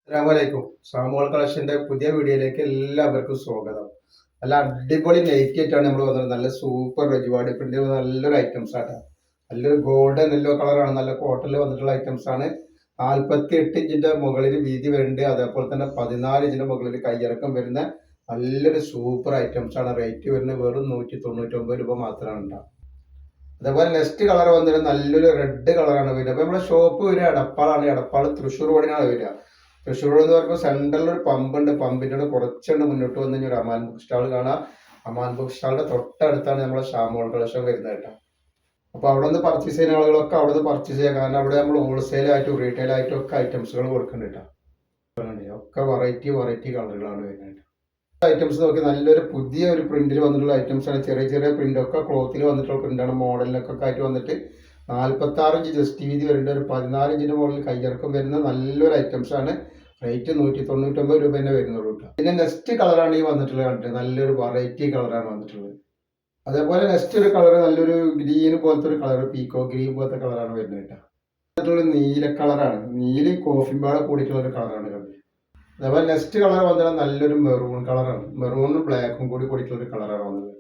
അസ്സലാമലൈക്കും. സാമുവൽ കളക്ഷന്റെ പുതിയ വീഡിയോയിലേക്ക് എല്ലാവർക്കും സ്വാഗതം. നല്ല അടിപൊളി നൈറ്റി ആയിട്ടാണ് നമ്മൾ വന്നത്. നല്ല സൂപ്പർ രജവാടി പ്രിന്റ് നല്ലൊരു ഐറ്റംസ് ആണ്. നല്ലൊരു ഗോൾഡൻ യെല്ലോ കളറാണ്. നല്ല കോട്ടണിൽ വന്നിട്ടുള്ള ഐറ്റംസ് ആണ്. 48 ഇഞ്ചിന്റെ മുകളിൽ വീതി വരുന്നുണ്ട്. അതേപോലെ തന്നെ 14 ഇഞ്ചിന്റെ മുകളിൽ കയ്യിറക്കം വരുന്ന നല്ലൊരു സൂപ്പർ ഐറ്റംസ് ആണ്. റേറ്റ് വരുന്നത് വെറും 199 രൂപ മാത്രമാണ് ഉണ്ടാവുക. അതേപോലെ നെക്സ്റ്റ് കളർ വന്നിട്ട് നല്ലൊരു റെഡ് കളറാണ് വരിക. അപ്പൊ നമ്മുടെ ഷോപ്പ് വരിക എടപ്പാളാണ്. എടപ്പാൾ തൃശ്ശൂർ റോഡിനാണ് വരിക. തൃശ്ശൂർ എന്ന് പറയുമ്പോൾ സെൻട്രലിൽ ഒരു പമ്പുണ്ട്. പമ്പിന്റെ കുറച്ചുണ്ട് മുന്നോട്ട് വന്നു കഴിഞ്ഞാൽ ഒരു അമാൻ ബുക്ക് സ്റ്റാൾ കാണാം. അമാൻ ബുക്ക് സ്റ്റാളിന്റെ തൊട്ടടുത്താണ് നമ്മുടെ ഷാമോൾ കളക്ഷൻ വരുന്നത് കേട്ടോ. അപ്പൊ അവിടെ നിന്ന് പർച്ചേസ് ചെയ്യുന്ന ആളുകളൊക്കെ അവിടെ നിന്ന് പർച്ചേസ് ചെയ്യാം. കാരണം അവിടെ നമ്മൾ ഹോൾസെയിൽ ആയിട്ടും റീറ്റെയിൽ ആയിട്ടും ഒക്കെ ഐറ്റംസുകൾ കൊടുക്കുന്നുണ്ട് കേട്ടോ. ഒക്കെ വെറൈറ്റി വെറൈറ്റി കളറുകളാണ് വരുന്നത്. ഐറ്റംസ് നോക്കി നല്ലൊരു പുതിയ ഒരു പ്രിന്റിൽ വന്നിട്ടുള്ള ഐറ്റംസ് ആണ്. ചെറിയ ചെറിയ പ്രിന്റ് ഒക്കെ ക്ലോത്തിൽ വന്നിട്ടുള്ള പ്രിന്റാണ്. മോഡലിനൊക്കെ ആയിട്ട് വന്നിട്ട് 46 ഇഞ്ച് ജസ്റ്റ് വീതി വരുന്നുണ്ട്. ഒരു 14 ഇഞ്ചിന്റെ മുകളിൽ കയ്യിറക്കം വരുന്ന നല്ലൊരു ഐറ്റംസ് ആണ്. റേറ്റ് 199 രൂപ തന്നെ വരുന്നുള്ളൂ കേട്ടോ. പിന്നെ നെക്സ്റ്റ് കളറാണ് ഈ വന്നിട്ടുള്ളത് കണ്ടിട്ട്. നല്ലൊരു വെറൈറ്റി കളറാണ് വന്നിട്ടുള്ളത്. അതേപോലെ നെക്സ്റ്റ് ഒരു കളർ നല്ലൊരു ഗ്രീൻ പോലത്തെ ഒരു കളർ, പീക്കോ ഗ്രീൻ പോലത്തെ കളറാണ് വരുന്നത് കേട്ടോ. മറ്റുള്ള നീല കളറാണ്. നീല കോഫി പാടെ കൂടിയിട്ടുള്ള ഒരു കളറാണ് കണ്ടത്. അതേപോലെ നെക്സ്റ്റ് കളർ വന്നത് നല്ലൊരു മെറൂൺ കളറാണ്. മെറൂണും ബ്ലാക്കും കൂടി കൂടിയിട്ടുള്ള ഒരു കളറാണ് വന്നത്.